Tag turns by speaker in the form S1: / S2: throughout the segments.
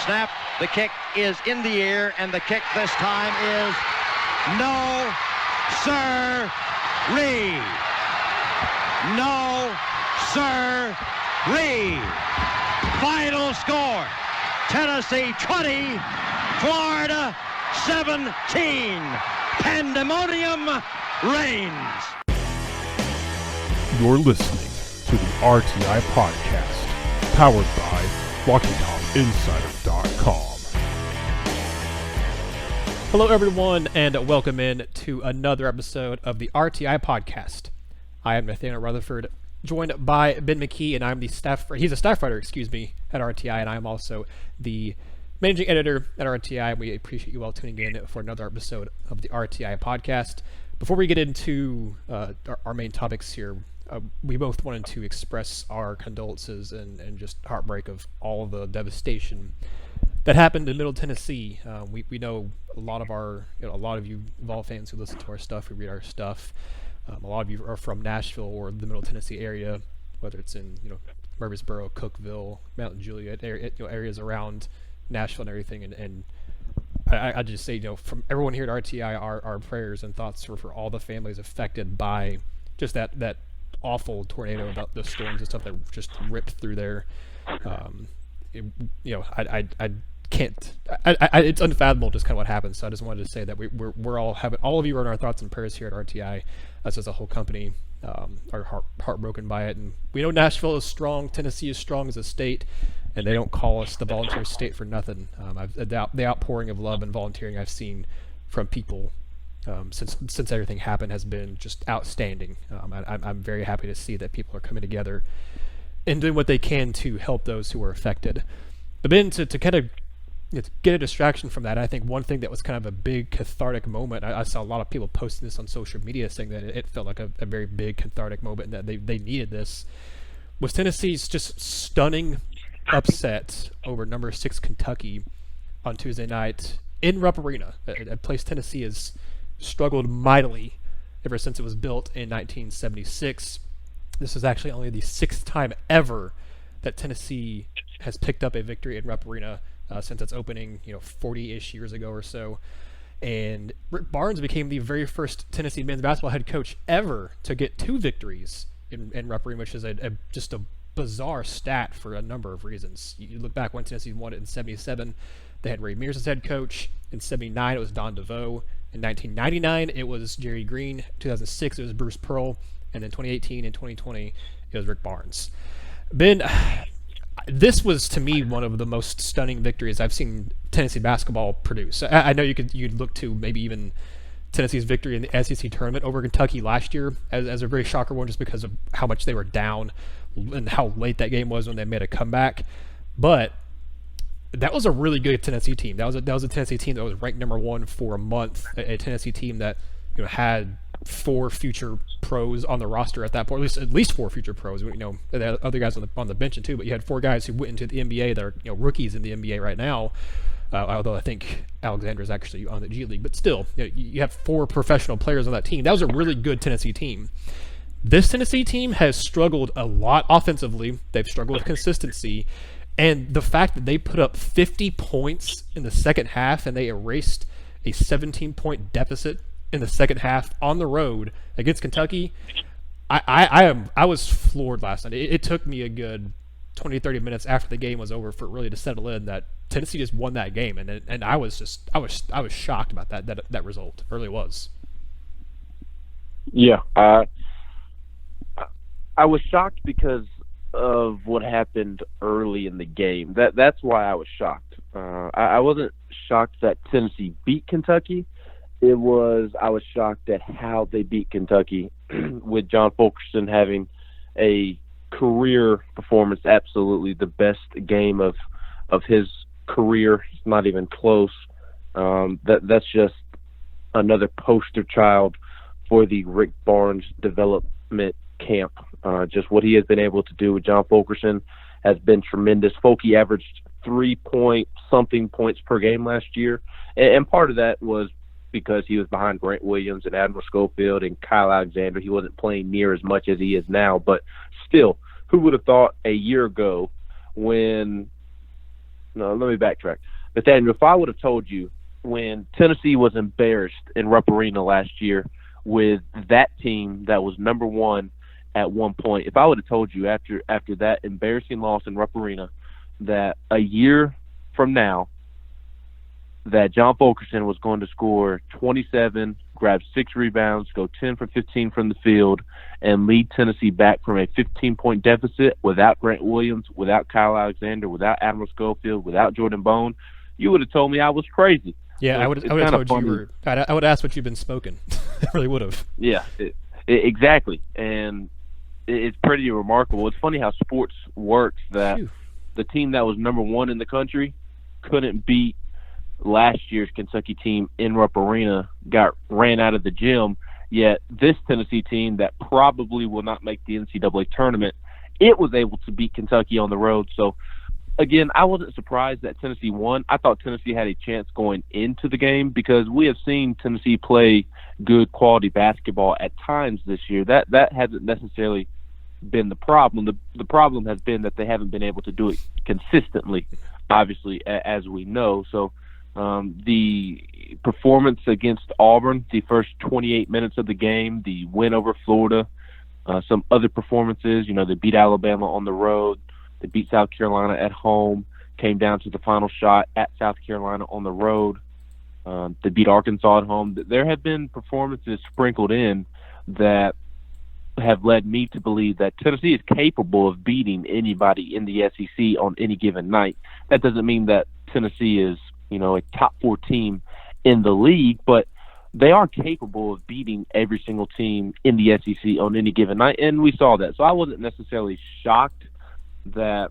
S1: snap. The kick is in the air, and the kick this time is no, sir-ree. No, sir-ree. Final score, Tennessee 20, Florida 17. Pandemonium reigns.
S2: You're listening to the RTI Podcast, powered by RockyTopInsider.com.
S3: Hello, everyone, and welcome in to another episode of the RTI Podcast. I am Nathaniel Rutherford, joined by Ben McKee, and I'm the he's a staff writer, at RTI, and I'm also the managing editor at RTI. We appreciate you all tuning in for another episode of the RTI Podcast. Before we get into our main topics here, we both wanted to express our condolences and just heartbreak of all the devastation that happened in Middle Tennessee. We know a lot of you Vol fans who listen to our stuff, who read our stuff. A lot of you are from Nashville or the Middle Tennessee area, whether it's in Murfreesboro, Cookeville, Mount Juliet, areas around Nashville and everything. And I just say, from everyone here at RTI, our prayers and thoughts for all the families affected by just that awful tornado, about the storms and stuff that just ripped through there. It's unfathomable just kind of what happened. So I just wanted to say that we're all of you are in our thoughts and prayers here at RTI. Us as a whole company are heartbroken by it. And we know Nashville is strong, Tennessee is strong as a state, and they don't call us the volunteer state for nothing. The outpouring of love and volunteering I've seen from people since everything happened has been just outstanding. I'm very happy to see that people are coming together and doing what they can to help those who are affected. But then to kind of get a distraction from that, I think one thing that was kind of a big cathartic moment, I saw a lot of people posting this on social media saying that it felt like a very big cathartic moment and that they needed this, was Tennessee's just stunning upset over number 6 Kentucky on Tuesday night in Rupp Arena, a place Tennessee has struggled mightily ever since it was built in 1976. This is actually only the 6th time ever that Tennessee has picked up a victory in Rupp Arena since its opening, 40-ish years ago or so. And Rick Barnes became the very first Tennessee men's basketball head coach ever to get 2 victories in Rupp Arena, which is just a bizarre stat for a number of reasons. You look back when Tennessee won it in 77, they had Ray Mears as head coach. In 79, it was Don DeVoe. In 1999, it was Jerry Green. 2006, it was Bruce Pearl. And then 2018 and 2020, it was Rick Barnes. Ben, this was, to me, one of the most stunning victories I've seen Tennessee basketball produce. I know you'd look to maybe even Tennessee's victory in the SEC tournament over Kentucky last year as a very shocker one, just because of how much they were down and how late that game was when they made a comeback. But that was a really good Tennessee team. That was a Tennessee team that was ranked number 1 for a month. A Tennessee team that had 4 future pros on the roster at that point, at least 4 future pros. They had other guys on the bench too, but you had 4 guys who went into the NBA that are rookies in the NBA right now. Although I think Alexander is actually on the G League, but still, you have 4 professional players on that team. That was a really good Tennessee team. This Tennessee team has struggled a lot offensively. They've struggled with consistency. And the fact that they put up 50 points in the second half and they erased a 17-point deficit in the second half on the road against Kentucky, I was floored last night. It took me a good 20-30 minutes after the game was over for it really to settle in that Tennessee just won that game, and I was shocked about that result. It really was.
S4: Yeah, I was shocked because of what happened early in the game. That's why I was shocked. I wasn't shocked that Tennessee beat Kentucky. I was shocked at how they beat Kentucky with John Fulkerson having a career performance, absolutely the best game of his career. It's not even close. That's just another poster child for the Rick Barnes development camp. Just what he has been able to do with John Fulkerson has been tremendous. Fulky averaged 3-point-something points per game last year, and part of that was because he was behind Grant Williams and Admiral Schofield and Kyle Alexander. He wasn't playing near as much as he is now, but still, who would have thought a year ago when let me backtrack. Nathaniel, if I would have told you when Tennessee was embarrassed in Rupp Arena last year with that team that was number one at one point, if I would have told you after that embarrassing loss in Rupp Arena that a year from now that John Fulkerson was going to score 27, grab 6 rebounds, go 10 for 15 from the field, and lead Tennessee back from a 15-point deficit without Grant Williams, without Kyle Alexander, without Admiral Schofield, without Jordan Bone, you would have told me I was crazy.
S3: Yeah,
S4: So
S3: I would have told you were. I would ask what you've been smoking. I really would have.
S4: Yeah, exactly. And it's pretty remarkable. It's funny how sports works that the team that was number one in the country couldn't beat last year's Kentucky team in Rupp Arena, ran out of the gym, yet this Tennessee team that probably will not make the NCAA tournament, it was able to beat Kentucky on the road. So, again, I wasn't surprised that Tennessee won. I thought Tennessee had a chance going into the game because we have seen Tennessee play good quality basketball at times this year. That hasn't necessarily been the problem. The problem has been that they haven't been able to do it consistently, obviously, as we know. So, the performance against Auburn, the first 28 minutes of the game, the win over Florida, some other performances, they beat Alabama on the road, they beat South Carolina at home, came down to the final shot at South Carolina on the road, they beat Arkansas at home. There have been performances sprinkled in that have led me to believe that Tennessee is capable of beating anybody in the SEC on any given night. That doesn't mean that Tennessee is a top 4 team in the league, but they are capable of beating every single team in the SEC on any given night, and we saw that. So I wasn't necessarily shocked that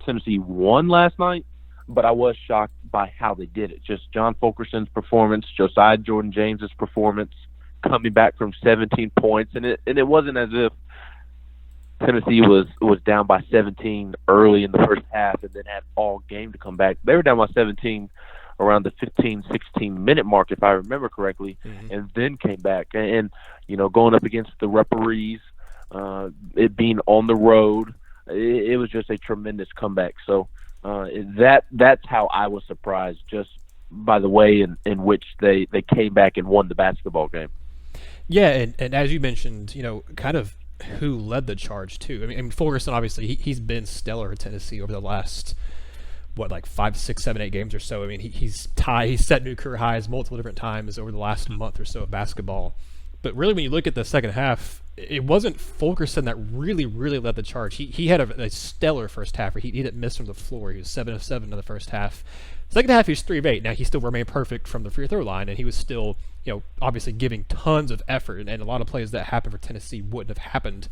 S4: Tennessee won last night, but I was shocked by how they did it. Just John Fulkerson's performance, Josiah-Jordan James's performance, coming back from 17 points, and it wasn't as if Tennessee was down by 17 early in the first half and then had all game to come back. They were down by 17 around the 15, 16-minute mark, if I remember correctly, and then came back. And going up against the referees, it being on the road, it was just a tremendous comeback. So that's how I was surprised, just by the way in which they came back and won the basketball game.
S3: Yeah, and as you mentioned, kind of who led the charge too. I mean Fulkerson, obviously, he's been stellar at Tennessee over the last 5, 6, 7, 8 games or so. I mean, he's set new career highs multiple different times over the last month or so of basketball. But really, when you look at the second half, it wasn't Fulkerson that really led the charge. He had a stellar first half. He didn't miss from the floor. He was 7 of 7 in the first half. Second half, he was 3 of 8. Now, he still remained perfect from the free throw line, and he was still, obviously giving tons of effort. And a lot of plays that happened for Tennessee wouldn't have happened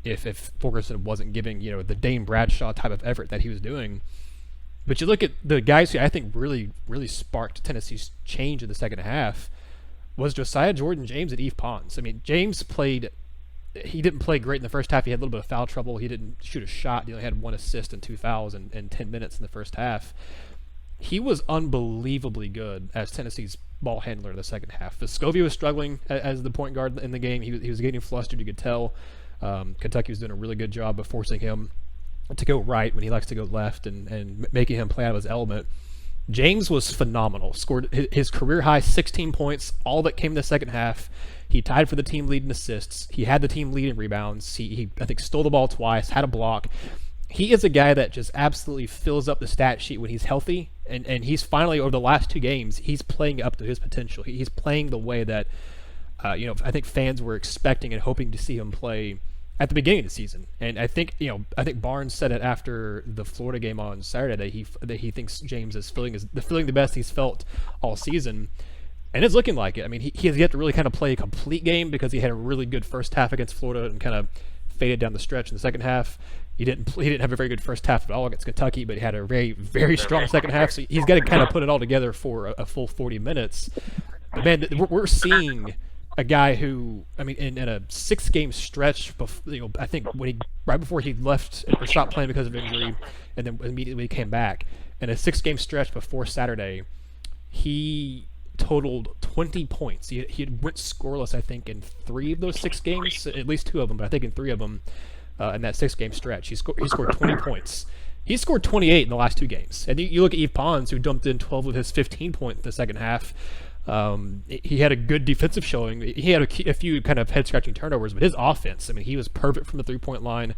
S3: if Fulkerson wasn't giving, the Dame Bradshaw type of effort that he was doing. But you look at the guys who I think really sparked Tennessee's change in the second half was Josiah-Jordan James and Yves Pons. I mean, James he didn't play great in the first half. He had a little bit of foul trouble. He didn't shoot a shot. He only had 1 assist and 2 fouls in 10 minutes in the first half. He was unbelievably good as Tennessee's ball handler in the second half. Vescovi was struggling as the point guard in the game. He was getting flustered, you could tell. Kentucky was doing a really good job of forcing him to go right when he likes to go left and making him play out of his element. James was phenomenal. Scored his career high 16 points. All that came in the second half. He tied for the team lead in assists. He had the team lead in rebounds. He I think stole the ball twice, had a block. He is a guy that just absolutely fills up the stat sheet when he's healthy, and he's finally, over the last 2 games, he's playing up to his potential. He's playing the way that I think fans were expecting and hoping to see him play at the beginning of the season. And I think Barnes said it after the Florida game on Saturday that he thinks James is feeling the best he's felt all season. And it's looking like it. I mean, he has yet to really kind of play a complete game because he had a really good first half against Florida and kind of faded down the stretch in the second half. He didn't have a very good first half at all against Kentucky, but he had a very, very strong second half. So he's got to kind of put it all together for a full 40 minutes. But man, we're seeing a guy who, I mean, in a 6-game stretch, I think right before he left or stopped playing because of injury, and then immediately came back, in a 6-game stretch before Saturday, he totaled 20 points. He went scoreless, I think, in 3 of those 6 games, at least 2 of them, but I think in 3 of them in that 6-game stretch, he scored 20 points. He scored 28 in the last 2 games. And you look at Yves Pons, who dumped in 12 of his 15 points in the second half. He had a good defensive showing. He had a few kind of head-scratching turnovers, but his offense, I mean, he was perfect from the three-point line.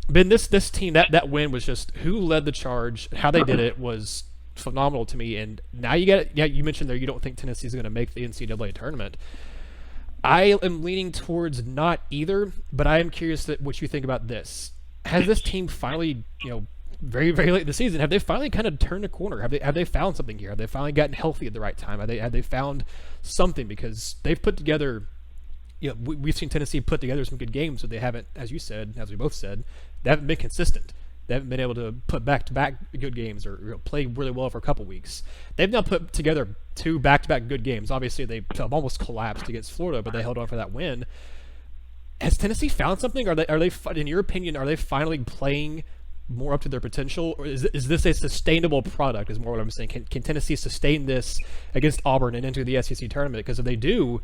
S3: But in this team, that win was just who led the charge, how they did it was phenomenal to me. And now you mentioned there you don't think Tennessee's going to make the NCAA tournament. I am leaning towards not either, but I am curious what you think about this. Has this team finally, very, very late in the season, have they finally kind of turned a corner? Have they found something here? Have they finally gotten healthy at the right time? Have they found something? Because they've put together, we've seen Tennessee put together some good games, but they haven't, as you said, as we both said, they haven't been consistent. They haven't been able to put back-to-back good games or play really well for a couple weeks. They've now put together 2 back-to-back good games. Obviously, they almost collapsed against Florida, but they held on for that win. Has Tennessee found something? Are they, in your opinion, are they finally playing more up to their potential, or is this a sustainable product? Is more what I'm saying. Can Tennessee sustain this against Auburn and into the SEC tournament? Because if they do,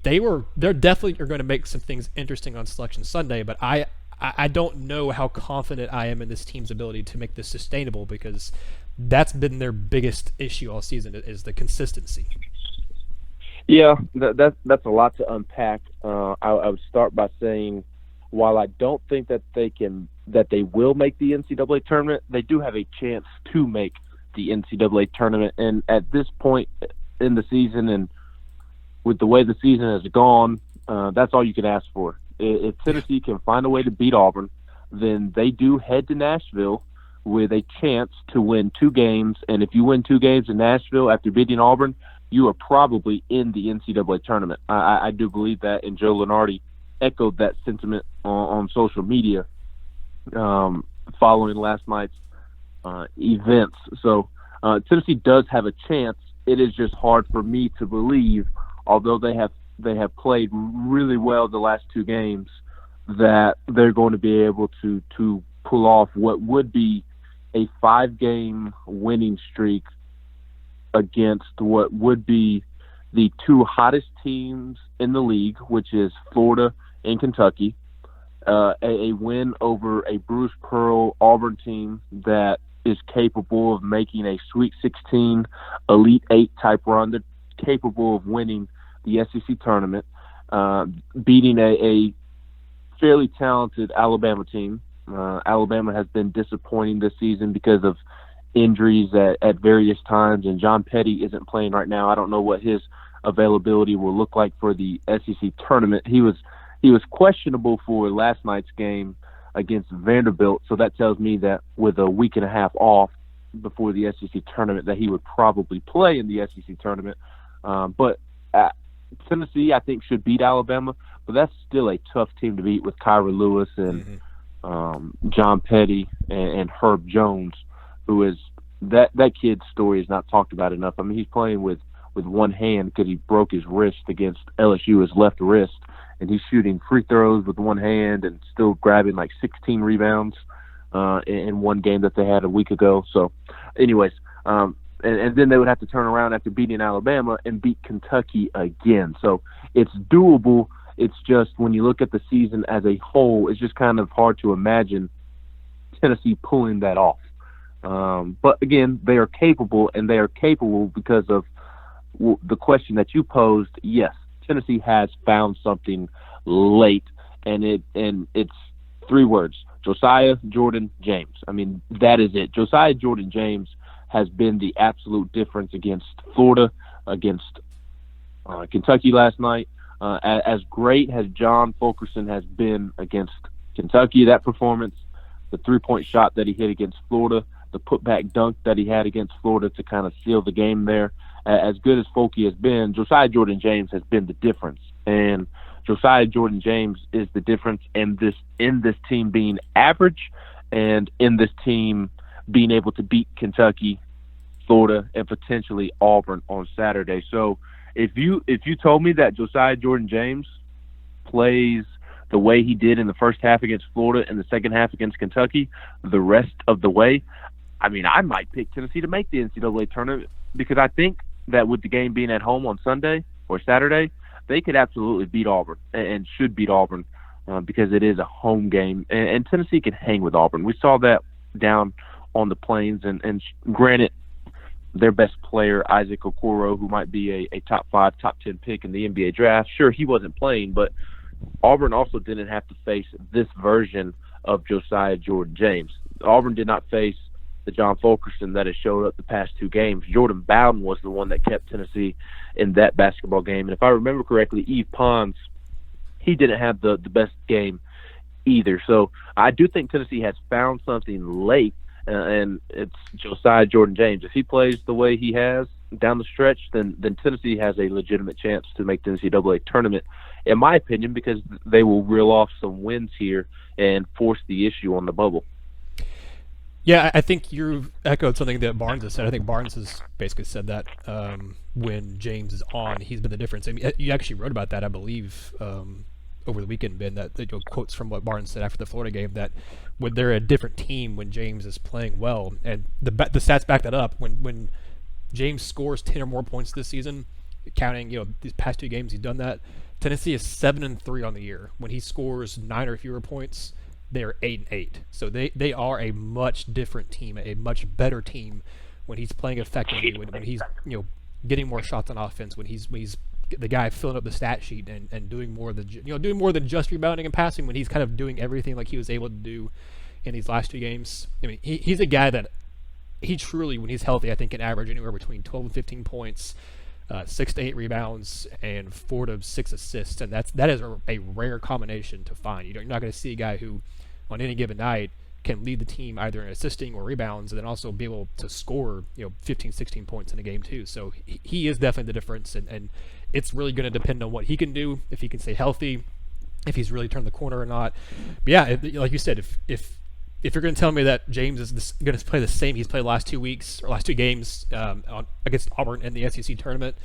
S3: they're definitely are going to make some things interesting on Selection Sunday. But I don't know how confident I am in this team's ability to make this sustainable, because that's been their biggest issue all season is the consistency.
S4: Yeah, that's a lot to unpack. I would start by saying, while I don't think that they will make the NCAA tournament, they do have a chance to make the NCAA tournament. And at this point in the season, and with the way the season has gone, that's all you can ask for. If Tennessee can find a way to beat Auburn, then they do head to Nashville with a chance to win 2 games. And if you win 2 games in Nashville after beating Auburn, you are probably in the NCAA tournament. I do believe that, and Joe Lunardi echoed that sentiment on social media following last night's events. So Tennessee does have a chance. It is just hard for me to believe, although they have played really well the last 2 games, that they're going to be able to pull off what would be a 5-game winning streak against what would be the 2 hottest teams in the league, which is Florida and Kentucky. A win over a Bruce Pearl Auburn team that is capable of making a Sweet 16, Elite 8 type run. They're capable of winning the SEC tournament, beating a fairly talented Alabama team. Alabama has been disappointing this season because of injuries at various times, and John Petty isn't playing right now. I don't know what his availability will look like for the SEC tournament. He was questionable for last night's game against Vanderbilt, so that tells me that with a week and a half off before the SEC tournament, that he would probably play in the SEC tournament. But Tennessee, I think, should beat Alabama, but that's still a tough team to beat with Kyra Lewis and John Petty and Herb Jones, who is that kid's story is not talked about enough. I mean, he's playing with one hand because he broke his wrist against LSU, his left wrist, and he's shooting free throws with one hand and still grabbing like 16 rebounds in one game that they had a week ago. So, anyways, and then they would have to turn around after beating Alabama and beat Kentucky again. So it's doable. It's just when you look at the season as a whole, it's just kind of hard to imagine Tennessee pulling that off. But again, they are capable, and they are capable because of the question that you posed. Yes, Tennessee has found something late, and it's 3 words: Josiah-Jordan James. I mean, that is it. Josiah-Jordan James has been the absolute difference against Florida, against Kentucky last night. As great as John Fulkerson has been against Kentucky, that performance, the 3-point shot that he hit against Florida, the putback dunk that he had against Florida to kind of seal the game there. As good as Fulky has been, Josiah-Jordan James has been the difference. And Josiah-Jordan James is the difference in this team being average, and in this team being able to beat Kentucky, Florida, and potentially Auburn on Saturday. So if you told me that Josiah-Jordan James plays the way he did in the first half against Florida and the second half against Kentucky the rest of the way, I mean, I might pick Tennessee to make the NCAA tournament, because I think that with the game being at home on Sunday or Saturday, they could absolutely beat Auburn and should beat Auburn because it is a home game. And Tennessee can hang with Auburn. We saw that down on the Plains. And granted, their best player, Isaac Okoro, who might be a top 5, top 10 pick in the NBA draft, sure, he wasn't playing, but Auburn also didn't have to face this version of Josiah-Jordan James. Auburn did not face the John Fulkerson that has showed up the past 2 games. Jordan Bowden was the one that kept Tennessee in that basketball game. And if I remember correctly, Yves Pons, he didn't have the best game either. So I do think Tennessee has found something late, and it's Josiah-Jordan James. If he plays the way he has down the stretch, then Tennessee has a legitimate chance to make the NCAA tournament, in my opinion, because they will reel off some wins here and force the issue on the bubble.
S3: Yeah, I think you echoed something that Barnes has said. I think Barnes has basically said that when James is on, he's been the difference. I mean, you actually wrote about that, I believe, over the weekend, Ben, that quotes from what Barnes said after the Florida game, that when they're a different team when James is playing well, and the stats back that up. When James scores 10 or more points this season, counting these past 2 games he's done that, Tennessee is 7-3 on the year. When he scores 9 or fewer points, they're 8-8. So they are a much different team, a much better team when he's playing effectively, when he's getting more shots on offense, when he's the guy filling up the stat sheet and doing more than just rebounding and passing, when he's kind of doing everything like he was able to do in these last 2 games. I mean, he's a guy that he truly, when he's healthy, I think can average anywhere between 12 and 15 points, 6 to 8 rebounds, and 4 to 6 assists, and that is a rare combination to find. You're not going to see a guy who, on any given night, can lead the team either in assisting or rebounds, and then also be able to score 15, 16 points in a game too. So he is definitely the difference, and it's really going to depend on what he can do, if he can stay healthy, if he's really turned the corner or not. But yeah, like you said, if you're going to tell me that James is going to play the same he's played last 2 weeks or last 2 games against Auburn in the SEC tournament,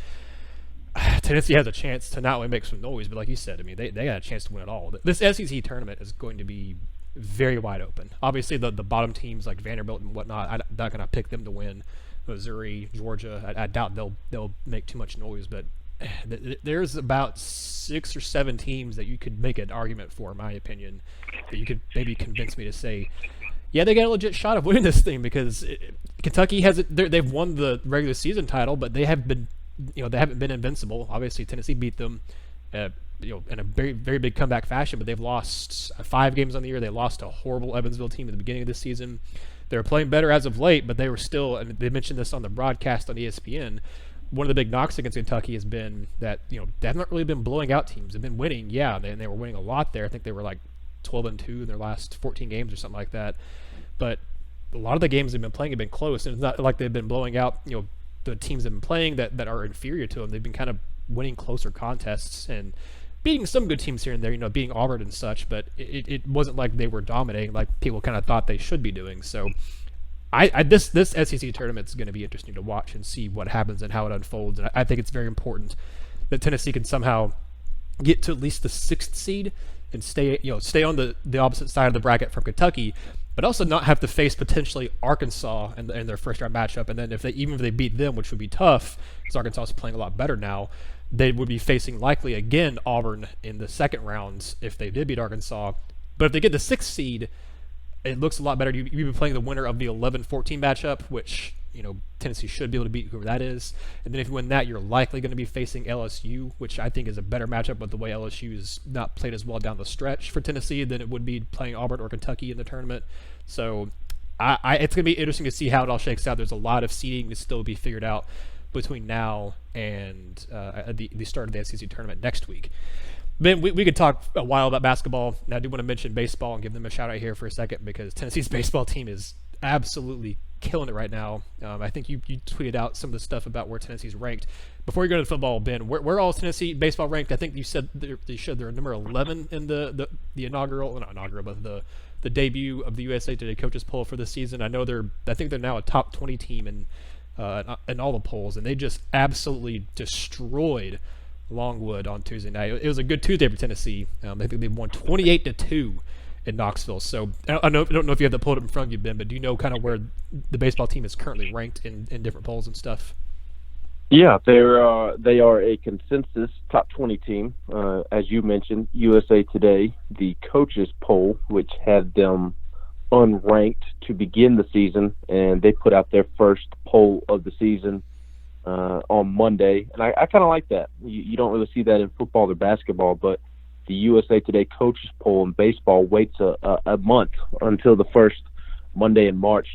S3: Tennessee has a chance to not only make some noise, but like you said, I mean, they got a chance to win it all. This SEC tournament is going to be very wide open. Obviously, the bottom teams like Vanderbilt and whatnot, I'm not going to pick them to win. Missouri, Georgia, I doubt they'll make too much noise, but there's about 6 or 7 teams that you could make an argument for, in my opinion, that you could maybe convince me to say, yeah, they got a legit shot of winning this thing, because Kentucky they've won the regular season title, but they have been, they haven't been invincible. Obviously, Tennessee beat them, in a very, very big comeback fashion, but they've lost 5 games on the year. They lost to a horrible Evansville team at the beginning of this season. They were playing better as of late, but they were still, and they mentioned this on the broadcast on ESPN, one of the big knocks against Kentucky has been that, they haven't really been blowing out teams. They've been winning, yeah, and they were winning a lot there. I think they were like 12-2 in their last 14 games or something like that. But a lot of the games they've been playing have been close, and it's not like they've been blowing out, the teams they've been playing that are inferior to them. They've been kind of winning closer contests and beating some good teams here and there, beating Auburn and such, but it wasn't like they were dominating like people kind of thought they should be doing. So this SEC tournament is going to be interesting to watch and see what happens and how it unfolds. And I think it's very important that Tennessee can somehow get to at least the 6th seed and stay on the opposite side of the bracket from Kentucky, but also not have to face potentially Arkansas in their first round matchup. And then even if they beat them, which would be tough because Arkansas is playing a lot better now, they would be facing likely again Auburn in the second rounds if they did beat Arkansas. But if they get the 6th seed, it looks a lot better. You'd be playing the winner of the 11-14 matchup, which Tennessee should be able to beat whoever that is. And then if you win that, you're likely going to be facing LSU, which I think is a better matchup, but the way LSU is not played as well down the stretch for Tennessee than it would be playing Auburn or Kentucky in the tournament. So it's going to be interesting to see how it all shakes out. There's a lot of seeding to still be figured out between now and the start of the SEC tournament next week. Ben, we could talk a while about basketball. Now, I do want to mention baseball and give them a shout out here for a second, because Tennessee's baseball team is absolutely killing it right now. I think you tweeted out some of the stuff about where Tennessee's ranked. Before you go to the football, Ben, where all is Tennessee baseball ranked? I think you said they're number 11 in the inaugural, not inaugural, but the debut of the USA Today coaches poll for this season. I think they're now a top 20 team in all the polls, and they just absolutely destroyed Longwood on Tuesday night. It was a good Tuesday for Tennessee. I think they won 28-2 in Knoxville. So I don't know if you have that pulled up in front of you, Ben, but do you know kind of where the baseball team is currently ranked in different polls and stuff?
S4: Yeah, they are a consensus top 20 team. As you mentioned, USA Today, the coaches poll, which had them unranked to begin the season, and they put out their first poll of the season on Monday. And I kind of like that. You don't really see that in football or basketball, but the USA Today coaches poll in baseball waits a month until the first Monday in March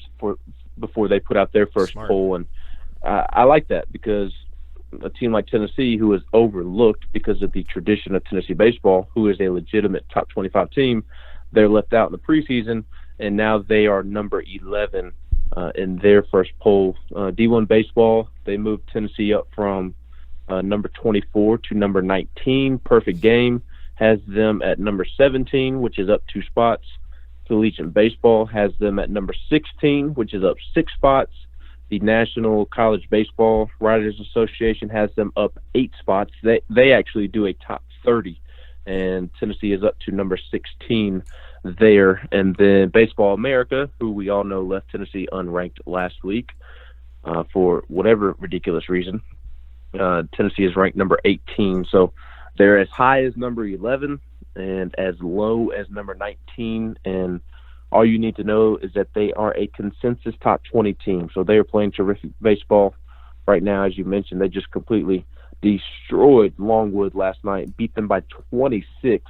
S4: before they put out their first poll. And I like that, because a team like Tennessee, who is overlooked because of the tradition of Tennessee baseball, who is a legitimate top 25 team, they're left out in the preseason, and now they are number 11 in their first poll. D1 baseball, they moved Tennessee up from number 24 to number 19. Perfect Game has them at number 17, which is up 2 spots. Collegiate Baseball has them at number 16, which is up 6 spots. The National College Baseball Writers Association has them up 8 spots. They actually do a top 30, and Tennessee is up to number 16 there. And then Baseball America, who we all know left Tennessee unranked last week for whatever ridiculous reason, Tennessee is ranked number 18. So they're as high as number 11 and as low as number 19, and all you need to know is that they are a consensus top 20 team. So they are playing terrific baseball right now. As you mentioned, they just completely destroyed Longwood last night, beat them by 26.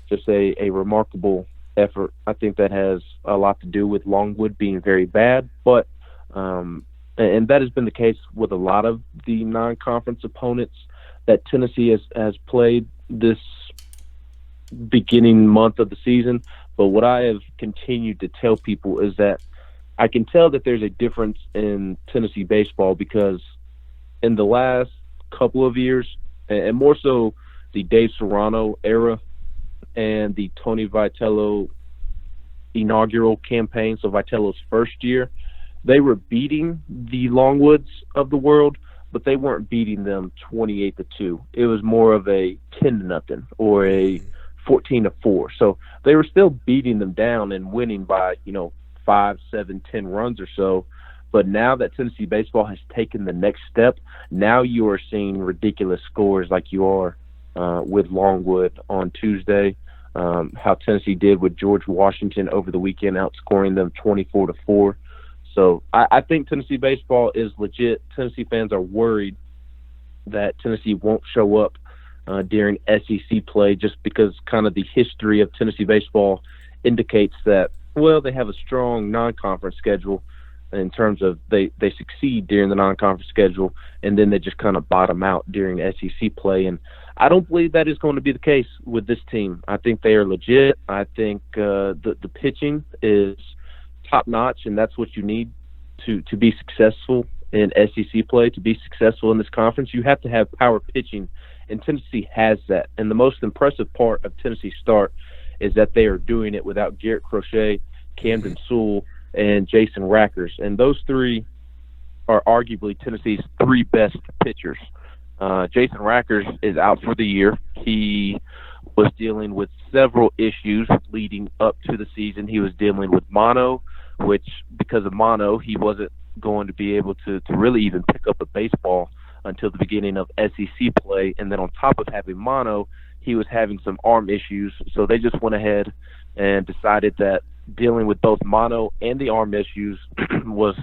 S4: Just a remarkable effort. I think that has a lot to do with Longwood being very bad, but and that has been the case with a lot of the non-conference opponents that Tennessee has played this beginning month of the season. But what I have continued to tell people is that I can tell that there's a difference in Tennessee baseball, because in the last couple of years, and more so the Dave Serrano era and the Tony Vitello inaugural campaign, so Vitello's first year, they were beating the Longwoods of the world, but they weren't beating them 28-2. It was more of a 10-0 or a 14-4. So they were still beating them down and winning by, 5, 7, 10 runs or so. But now that Tennessee baseball has taken the next step, now you are seeing ridiculous scores like you are with Longwood on Tuesday. How Tennessee did with George Washington over the weekend, outscoring them 24-4. So I think Tennessee baseball is legit. Tennessee fans are worried that Tennessee won't show up during SEC play, just because kind of the history of Tennessee baseball indicates that, well, they have a strong non-conference schedule in terms of they succeed during the non-conference schedule, and then they just kind of bottom out during SEC play. And I don't believe that is going to be the case with this team. I think they are legit. I think the pitching is top-notch, and that's what you need to be successful in SEC play. To be successful in this conference, you have to have power pitching, and Tennessee has that. And the most impressive part of Tennessee's start is that they are doing it without Garrett Crochet, Camden Sewell, and Jason Rackers. And those three are arguably Tennessee's 3 best pitchers. Jason Rackers is out for the year. He was dealing with several issues leading up to the season. He was dealing with mono, which because of mono, he wasn't going to be able to really even pick up a baseball until the beginning of SEC play. And then on top of having mono, he was having some arm issues. So they just went ahead and decided that dealing with both mono and the arm issues was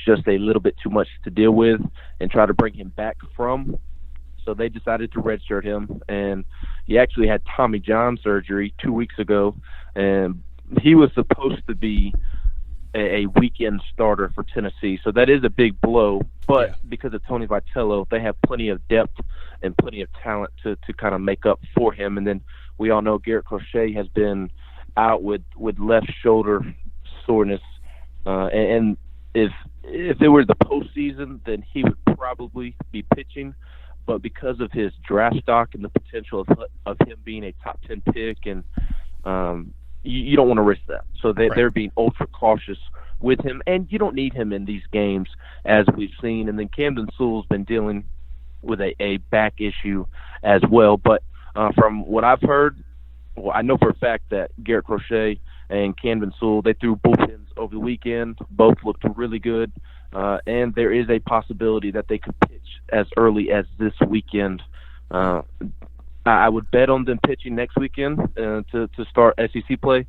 S4: just a little bit too much to deal with and try to bring him back from. So they decided to redshirt him, and he actually had Tommy John surgery 2 weeks ago, and he was supposed to be a weekend starter for Tennessee. So that is a big blow, but because of Tony Vitello, they have plenty of depth and plenty of talent to kind of make up for him. And then we all know Garrett Crochet has been out with left shoulder soreness, and if it were the postseason, then he would probably be pitching. But because of his draft stock and the potential of him being a top 10 pick, and you don't want to risk that. So they're being ultra cautious with him, and you don't need him in these games, as we've seen. And then Camden Sewell's been dealing with a back issue as well. But from what I've heard, well, I know for a fact that Garrett Crochet and Camden Sewell, they threw bullpens over the weekend. Both looked really good. And there is a possibility that they could pitch as early as this weekend. I would bet on them pitching next weekend to start SEC play.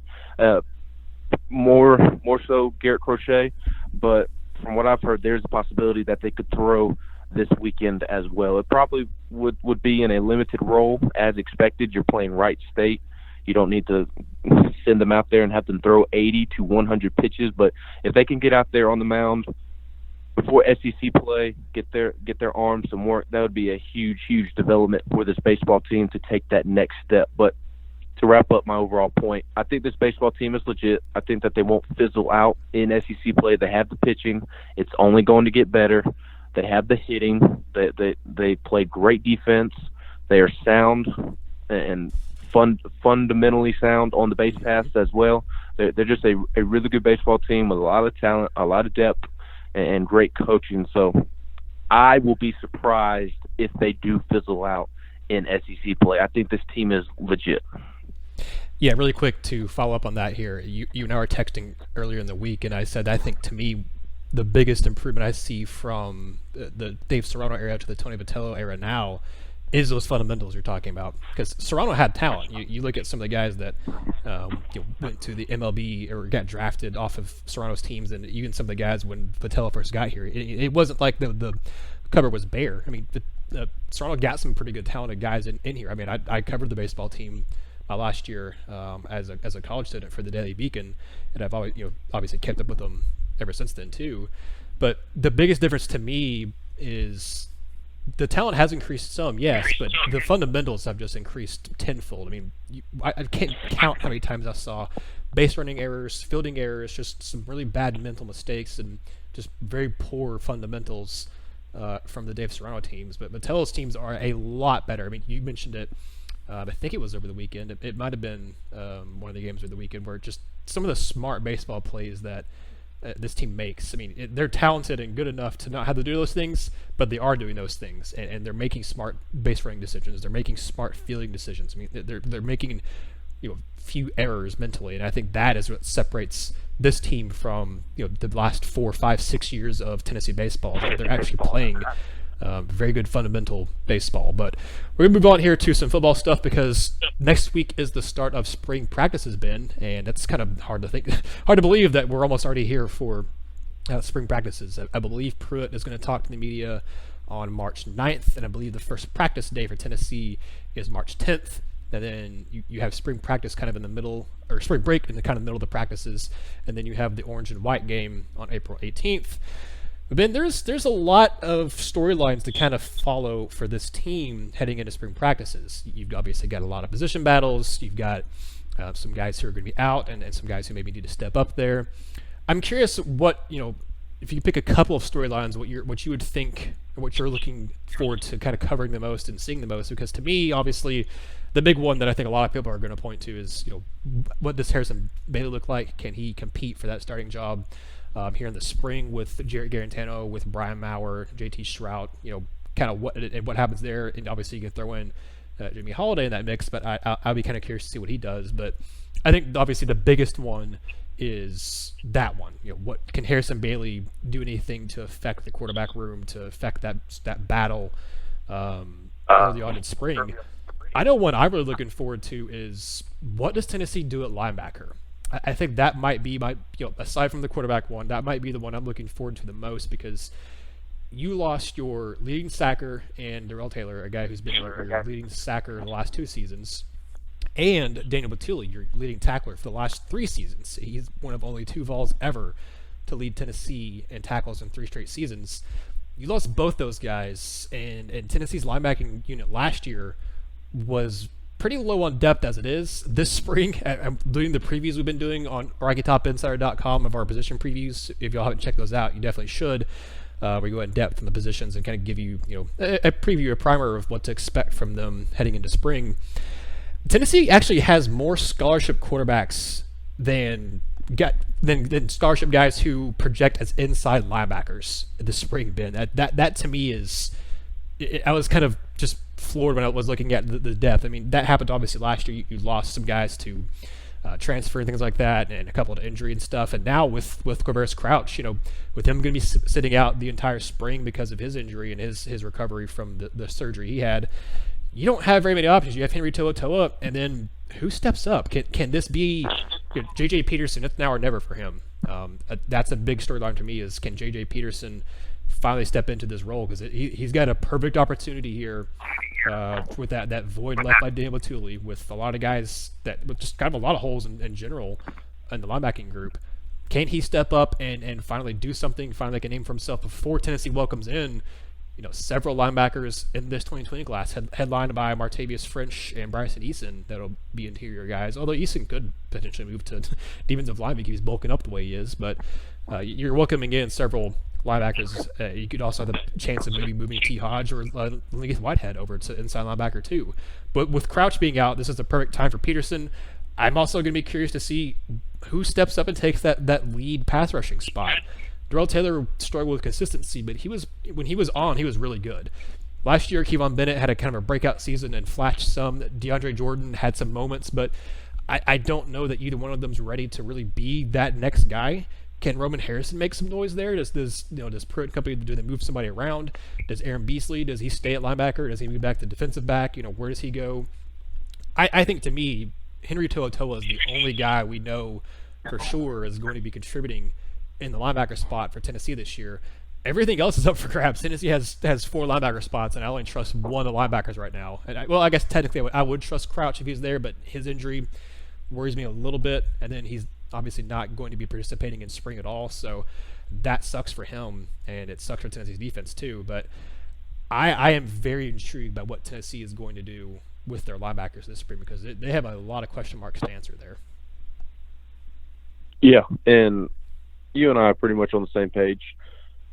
S4: more so Garrett Crochet, but from what I've heard, there's a possibility that they could throw this weekend as well. It probably would be in a limited role as expected. You're playing Wright State. You don't need to send them out there and have them throw 80 to 100 pitches, but if they can get out there on the mound before SEC play, get their arms some work, that would be a huge development for this baseball team to take that next step. But to wrap up my overall point, I think this baseball team is legit. I think that they won't fizzle out in SEC play. They have the pitching. It's only going to get better. They have the hitting. They play great defense. They are sound and fundamentally sound on the base paths as well. They're just a really good baseball team with a lot of talent, a lot of depth, and great coaching. So I will be surprised if they do fizzle out in SEC play. I think this team is legit.
S3: Yeah, really quick to follow up on that here. You and I were texting earlier in the week, and I said I think to me the biggest improvement I see from the Dave Serrano era to the Tony Vitello era now is those fundamentals you're talking about. Because Serrano had talent. You look at some of the guys that went to the MLB or got drafted off of Serrano's teams, and even some of the guys when Vitello first got here. It wasn't like the cupboard was bare. I mean, Serrano got some pretty good talented guys in here. I mean, I covered the baseball team last year as a college student for the Daily Beacon, and I've always obviously kept up with them ever since then too. But the biggest difference to me is the talent has increased some, yes, but the fundamentals have just increased tenfold. I mean, I can't count how many times I saw base running errors, fielding errors, just some really bad mental mistakes, and just very poor fundamentals from the Dave Serrano teams. But Vitello's teams are a lot better. I mean, you mentioned it. I think it was over the weekend. It might have been one of the games over the weekend where just some of the smart baseball plays that this team makes. I mean, they're talented and good enough to not have to do those things, but they are doing those things, and they're making smart base running decisions. They're making smart fielding decisions. I mean, they're making few errors mentally, and I think that is what separates this team from the last 4, 5, 6 years of Tennessee baseball. They're actually playing very good fundamental baseball. But we're gonna move on here to some football stuff because next week is the start of spring practices, Ben, and it's kind of hard to believe that we're almost already here for spring practices. I believe Pruitt is going to talk to the media on March 9th, and I believe the first practice day for Tennessee is March 10th. And then you have spring practice kind of in the middle, or spring break in the kind of middle of the practices, and then you have the orange and white game on April 18th. But Ben, there's a lot of storylines to kind of follow for this team heading into spring practices. You've obviously got a lot of position battles. You've got some guys who are going to be out, and some guys who maybe need to step up there. I'm curious what if you could pick a couple of storylines, what you would think, or what you're looking forward to kind of covering the most and seeing the most. Because to me, obviously, the big one that I think a lot of people are going to point to is what does Harrison Bailey look like? Can he compete for that starting job here in the spring with Jarrett Garantano, with Brian Maurer, JT Shrout? Kind of what happens there, and obviously you can throw in Jimmy Holiday in that mix. But I'll be kind of curious to see what he does. But I think obviously the biggest one is that one. What can Harrison Bailey do anything to affect the quarterback room, to affect that battle early on in spring? I know one I'm really looking forward to is what does Tennessee do at linebacker? I think that might be my, aside from the quarterback one, that might be the one I'm looking forward to the most, because you lost your leading sacker and Darrell Taylor, a guy who's been your leading sacker in the last 2 seasons, and Daniel Batuli, your leading tackler for the last 3 seasons. He's one of only 2 Vols ever to lead Tennessee in tackles in 3 straight seasons. You lost both those guys, and Tennessee's linebacking unit last year was pretty low on depth as it is. This spring, I'm doing the previews we've been doing on RTITopinsider.com of our position previews. If y'all haven't checked those out, you definitely should. We go in depth in the positions and kind of give you, a preview, a primer of what to expect from them heading into spring. Tennessee actually has more scholarship quarterbacks than scholarship guys who project as inside linebackers this spring, Ben. That to me is, I was kind of just floored when I was looking at the depth. I mean, that happened obviously last year. You lost some guys to transfer and things like that, and a couple to injury and stuff. And now with Corberis Crouch, with him going to be sitting out the entire spring because of his injury and his recovery from the surgery he had, you don't have very many options. You have Henry To'oTo'o, and then who steps up? Can this be J.J. Peterson, it's now or never for him. That's a big storyline to me is can J.J. Peterson finally step into this role? Because he's got a perfect opportunity here with that void left by Dan Batuli, with a lot of guys with just kind of a lot of holes in general in the linebacking group. Can he step up and finally do something, finally make a name for himself before Tennessee welcomes in several linebackers in this 2020 class, headlined by Martavius French and Bryson Eason, that'll be interior guys. Although Eason could potentially move to defensive line because he's bulking up the way he is. But you're welcoming in several linebackers. You could also have the chance of maybe moving T. Hodge or Lincoln Whitehead over to inside linebacker too. But with Crouch being out, this is the perfect time for Peterson. I'm also going to be curious to see who steps up and takes that lead pass rushing spot. Darrell Taylor struggled with consistency, but when he was on, he was really good. Last year, Kevon Bennett had a kind of a breakout season and flashed some. DeAndre Jordan had some moments, but I don't know that either one of them's ready to really be that next guy. Can Roman Harrison make some noise there? Does Pruitt Company, do they move somebody around? Does Aaron Beasley, does he stay at linebacker? Does he move back to defensive back? Where does he go? I think to me, Henry To'oTo'o is the only guy we know for sure is going to be contributing in the linebacker spot for Tennessee this year. Everything else is up for grabs. Tennessee has 4 linebacker spots, and I only trust one of the linebackers right now. And I guess technically I would trust Crouch if he's there, but his injury worries me a little bit, and then he's obviously not going to be participating in spring at all, so that sucks for him, and it sucks for Tennessee's defense too. But I am very intrigued by what Tennessee is going to do with their linebackers this spring, because they have a lot of question marks to answer there.
S4: Yeah, and you and I are pretty much on the same page.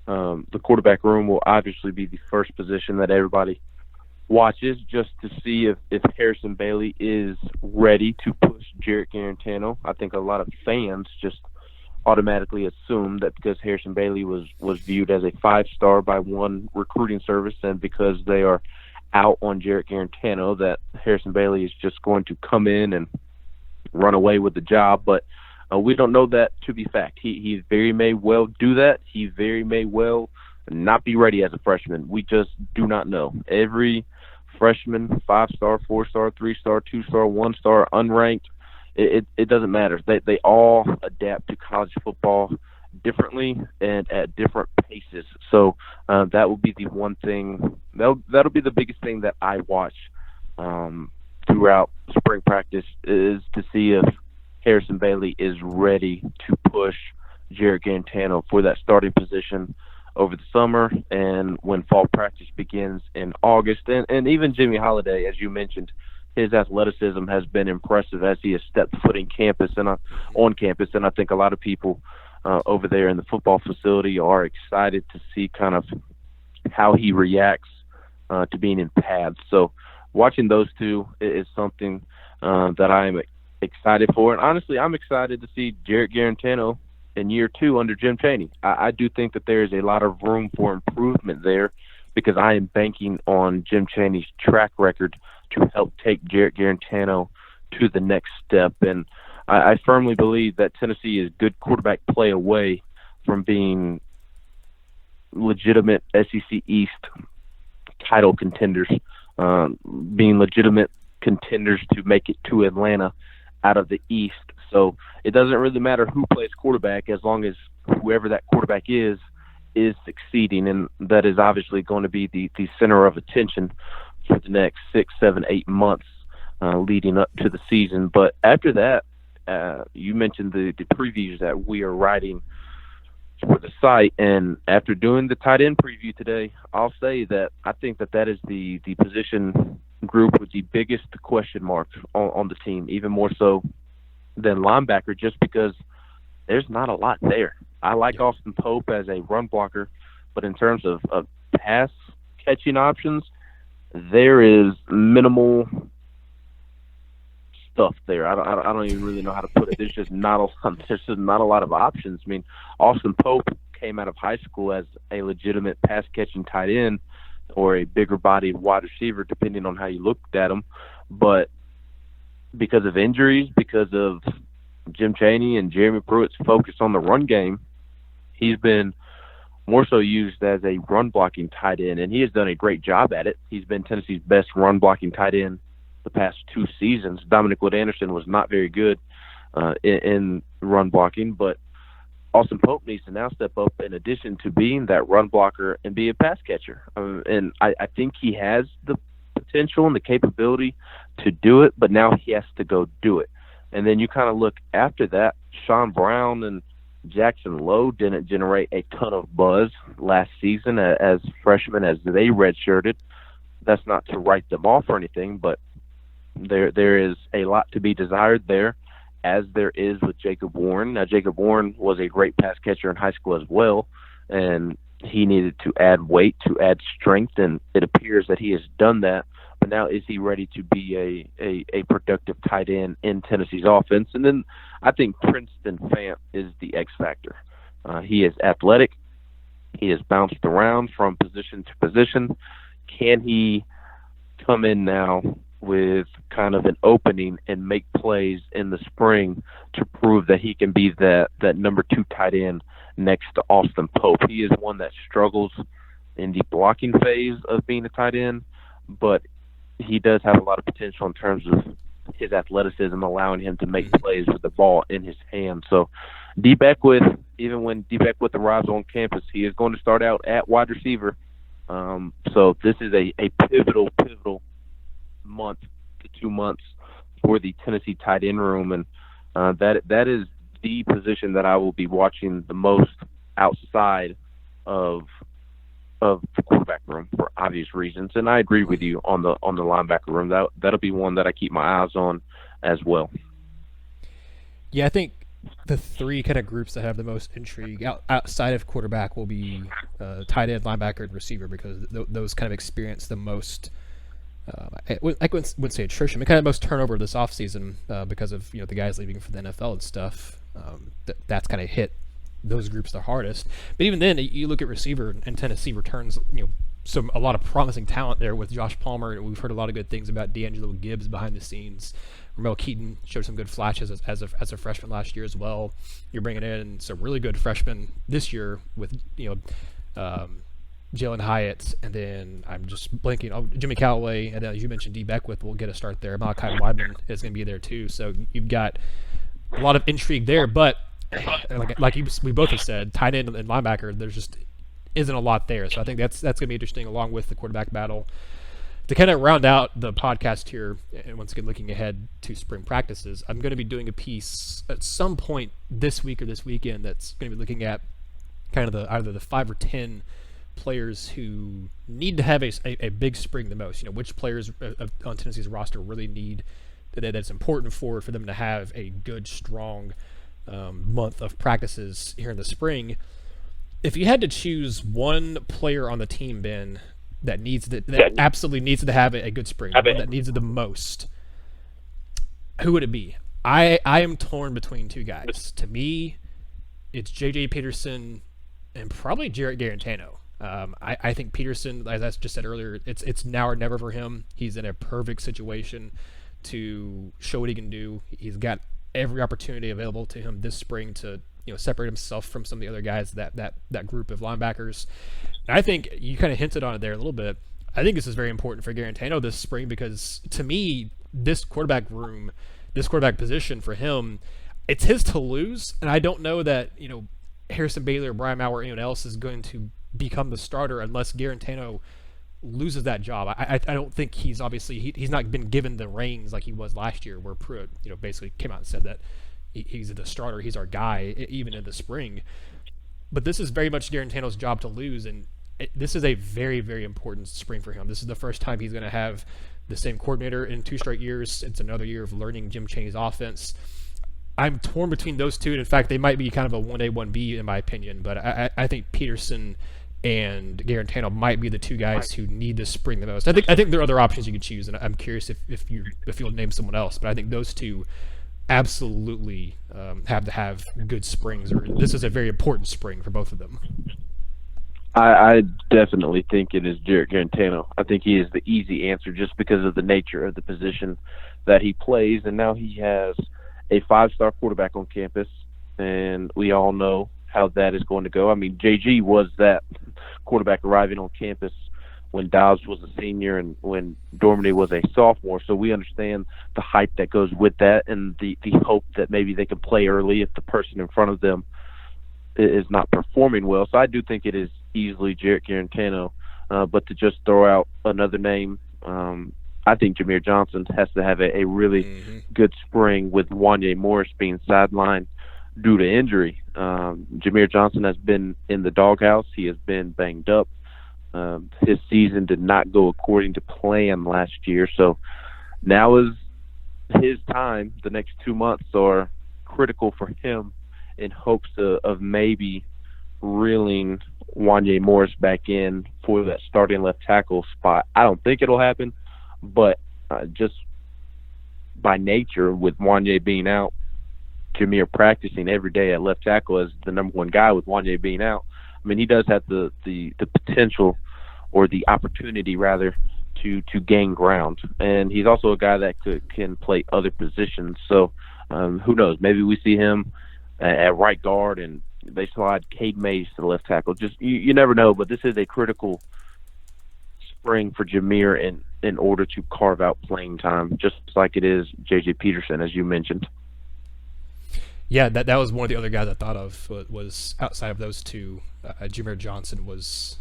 S4: The quarterback room will obviously be the first position that everybody watches, just to see if Harrison Bailey is ready to push Jarrett Guarantano. I think a lot of fans just automatically assume that because Harrison Bailey was viewed as a 5-star by one recruiting service, and because they are out on Jarrett Guarantano, that Harrison Bailey is just going to come in and run away with the job. But we don't know that to be fact. He very may well do that. He very may well not be ready as a freshman. We just do not know. Every freshman, 5-star, 4-star, 3-star, 2-star, 1-star, unranked, it doesn't matter. They all adapt to college football differently and at different paces. So that will be the one thing. That'll be the biggest thing that I watch throughout spring practice, is to see if Harrison Bailey is ready to push Jarrett Guarantano for that starting position over the summer and when fall practice begins in August. And even Jimmy Holiday, as you mentioned, his athleticism has been impressive as he has stepped foot on campus. And I think a lot of people over there in the football facility are excited to see kind of how he reacts to being in pads. So watching those two is something that I am excited for. And honestly, I'm excited to see Jarrett Guarantano in year 2 under Jim Chaney. I do think that there is a lot of room for improvement there, because I am banking on Jim Chaney's track record to help take Jarrett Guarantano to the next step. And I firmly believe that Tennessee is good quarterback play away from being legitimate SEC East title contenders, being legitimate contenders to make it to Atlanta out of the East. So it doesn't really matter who plays quarterback, as long as whoever that quarterback is succeeding, and that is obviously going to be the center of attention for the next 6, 7, 8 months leading up to the season. But after that, you mentioned the previews that we are writing for the site, and after doing the tight end preview today, I'll say that I think that is the position group with the biggest question mark on the team, even more so than linebacker, just because there's not a lot there. I like Austin Pope as a run blocker, but in terms of pass catching options, there is minimal stuff there. I don't even really know how to put it. There's just not a lot of options. I mean, Austin Pope came out of high school as a legitimate pass catching tight end, or a bigger bodied wide receiver, depending on how you looked at him. But because of injuries, because of Jim Chaney and Jeremy Pruitt's focus on the run game, he's been more so used as a run blocking tight end, and he has done a great job at it. He's been Tennessee's best run blocking tight end the past 2 seasons. Dominic Wood Anderson was not very good in run blocking, but Austin Pope needs to now step up in addition to being that run blocker and be a pass catcher. And I think he has the potential and the capability to do it, but now he has to go do it. And then you kind of look after that, Sean Brown and Jackson Lowe didn't generate a ton of buzz last season as freshmen as they redshirted. That's not to write them off or anything, but there is a lot to be desired there, as there is with Jacob Warren. Now, Jacob Warren was a great pass catcher in high school as well, and he needed to add weight, to add strength, and it appears that he has done that. But now, is he ready to be a productive tight end in Tennessee's offense? And then I think Princeton Fant is the X factor. He is athletic. He has bounced around from position to position. Can he come in now with kind of an opening and make plays in the spring to prove that he can be that number 2 tight end next to Austin Pope? He is one that struggles in the blocking phase of being a tight end, but he does have a lot of potential in terms of his athleticism, allowing him to make plays with the ball in his hand. So even when D. Beckwith arrives on campus, he is going to start out at wide receiver. So this is a pivotal month to 2 months for the Tennessee tight end room, and that is the position that I will be watching the most outside of the quarterback room for obvious reasons. And I agree with you on the linebacker room. That'll be one that I keep my eyes on as well.
S3: Yeah, I think the 3 kind of groups that have the most intrigue outside of quarterback will be tight end, linebacker, and receiver, because those kind of experience the most. I wouldn't say attrition, but kind of most turnover this offseason because of the guys leaving for the NFL and stuff. That's kind of hit those groups the hardest. But even then, you look at receiver, and Tennessee returns a lot of promising talent there with Josh Palmer, and we've heard a lot of good things about D'Angelo Gibbs behind the scenes. Ramel Keaton showed some good flashes as a freshman last year as well. You're bringing in some really good freshmen this year with Jalen Hyatt, and then I'm just blanking. Jimmy Callaway, and as you mentioned, D. Beckwith will get a start there. Malachi Weidman is going to be there too. So you've got a lot of intrigue there. But we both have said, tight end and linebacker, there's just isn't a lot there. So I think that's going to be interesting, along with the quarterback battle. To kind of round out the podcast here, and once again looking ahead to spring practices, I'm going to be doing a piece at some point this week or this weekend that's going to be looking at kind of either the 5 or 10 players who need to have a big spring the most. Which players on Tennessee's roster really need that's important for them to have a good, strong month of practices here in the spring. If you had to choose one player on the team, Ben, that absolutely needs to have a good spring, that needs it the most, who would it be? I am torn between 2 guys. To me, it's J.J. Peterson and probably Jarrett Garantano. I think Peterson, as I just said earlier, it's now or never for him. He's in a perfect situation to show what he can do. He's got every opportunity available to him this spring to separate himself from some of the other guys, that group of linebackers. And I think you kind of hinted on it there a little bit. I think this is very important for Garantano this spring, because to me, this quarterback position for him, it's his to lose. And I don't know that Harrison Bailey or Brian Mauer or anyone else is going to become the starter unless Garantano loses that job. I don't think he's not been given the reins like he was last year, where Pruitt basically came out and said that he's the starter, he's our guy, even in the spring. But this is very much Garantano's job to lose, and this is a very, very important spring for him. This is the first time he's going to have the same coordinator in 2 straight years. It's another year of learning Jim Chaney's offense. I'm torn between those 2, and in fact, they might be kind of a 1A, 1B in my opinion, but I think Peterson and Garantano might be the 2 guys who need this spring the most. I think there are other options you could choose, and I'm curious if you'll name someone else, but I think those 2 absolutely have to have good springs, or this is a very important spring for both of them.
S4: I definitely think it is Jarrett Garantano. I think he is the easy answer just because of the nature of the position that he plays, and now he has a 5-star quarterback on campus, and we all know how that is going to go. I mean, JG was that quarterback arriving on campus when Dobbs was a senior and when Dormady was a sophomore. So we understand the hype that goes with that and the hope that maybe they can play early if the person in front of them is not performing well. So I do think it is easily Jarrett Guarantano. But to just throw out another name, I think Jameer Johnson has to have a really good spring with Wanye Morris being sidelined due to injury. Jameer Johnson has been in the doghouse. He has been banged up. His season did not go according to plan last year. So now is his time. The next 2 months are critical for him in hopes of maybe reeling Wanye Morris back in for that starting left tackle spot. I don't think it'll happen, but just by nature, with Wanye being out, Jameer practicing every day at left tackle as the number one guy with Wanye being out, I mean, he does have the potential, or the opportunity rather, to gain ground. And he's also a guy that can play other positions. So who knows? Maybe we see him at right guard and they slide Cade Mays to the left tackle. Just you never know. But this is a critical spring for Jameer in order to carve out playing time, just like it is J.J. Peterson, as you mentioned.
S3: Yeah, that was one of the other guys I thought of was outside of those two. Jameer Johnson was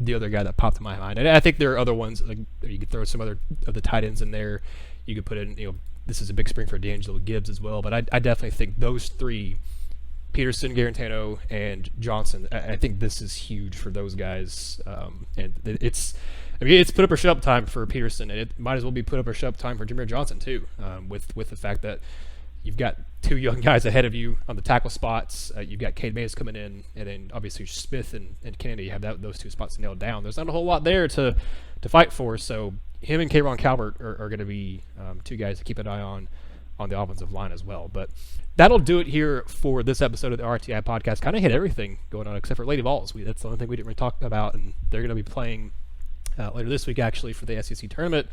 S3: the other guy that popped in my mind. And I think there are other ones. Like you could throw some other of the tight ends in there. You could put in, this is a big spring for D'Angelo Gibbs as well. But I definitely think those three, Peterson, Guarantano, and Johnson, I think this is huge for those guys. And it's put up or shut up time for Peterson, and it might as well be put up or shut up time for Jameer Johnson too, with the fact that you've got two young guys ahead of you on the tackle spots. You've got Cade Mays coming in, and then obviously Smith and Kennedy have those two spots nailed down. There's not a whole lot there to fight for, so him and Kayron Calvert are going to be two guys to keep an eye on the offensive line as well. But that'll do it here for this episode of the RTI Podcast. Kind of hit everything going on except for Lady Vols. That's the only thing we didn't really talk about, and they're going to be playing later this week actually for the SEC tournament.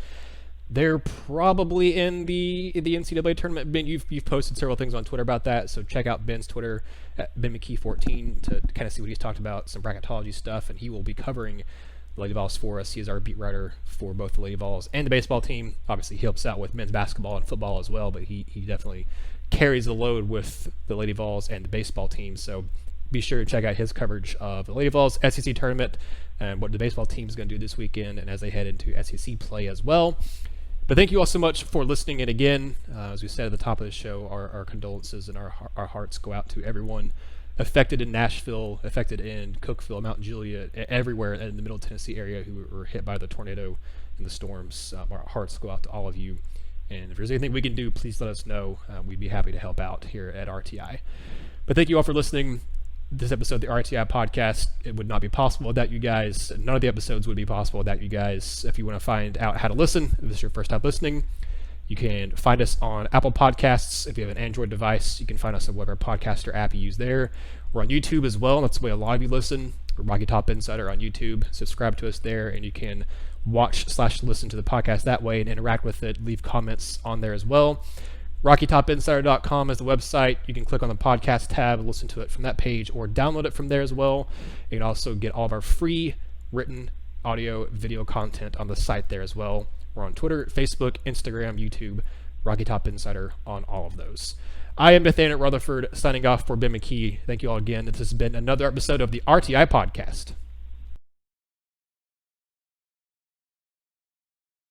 S3: They're probably in the NCAA tournament. Ben, you've posted several things on Twitter about that, so check out Ben's Twitter at BenMcKee14 to kind of see what he's talked about, some bracketology stuff, and he will be covering the Lady Vols for us. He is our beat writer for both the Lady Vols and the baseball team. Obviously, he helps out with men's basketball and football as well, but he definitely carries the load with the Lady Vols and the baseball team, so be sure to check out his coverage of the Lady Vols SEC tournament and what the baseball team is going to do this weekend and as they head into SEC play as well. But thank you all so much for listening. And again, as we said at the top of the show, our condolences and our hearts go out to everyone affected in Nashville, affected in Cookeville, Mount Juliet, everywhere in the Middle Tennessee area who were hit by the tornado and the storms. Our hearts go out to all of you. And if there's anything we can do, please let us know. We'd be happy to help out here at RTI. But thank you all for listening. This episode of the RTI Podcast, it would not be possible without you guys. None of the episodes would be possible without you guys. If you want to find out how to listen, if this is your first time listening, you can find us on Apple Podcasts. If you have an Android device, you can find us on whatever podcaster app you use there. We're on YouTube as well. That's the way a lot of you listen. We're Rocky Top Insider on YouTube. Subscribe to us there, and you can watch/listen to the podcast that way and interact with it. Leave comments on there as well. RockyTopInsider.com is the website. You can click on the podcast tab and listen to it from that page or download it from there as well. You can also get all of our free written audio, video content on the site there as well. We're on Twitter, Facebook, Instagram, YouTube, Rocky Top Insider on all of those. I am Nathaniel Rutherford signing off for Ben McKee. Thank you all again. This has been another episode of the RTI Podcast.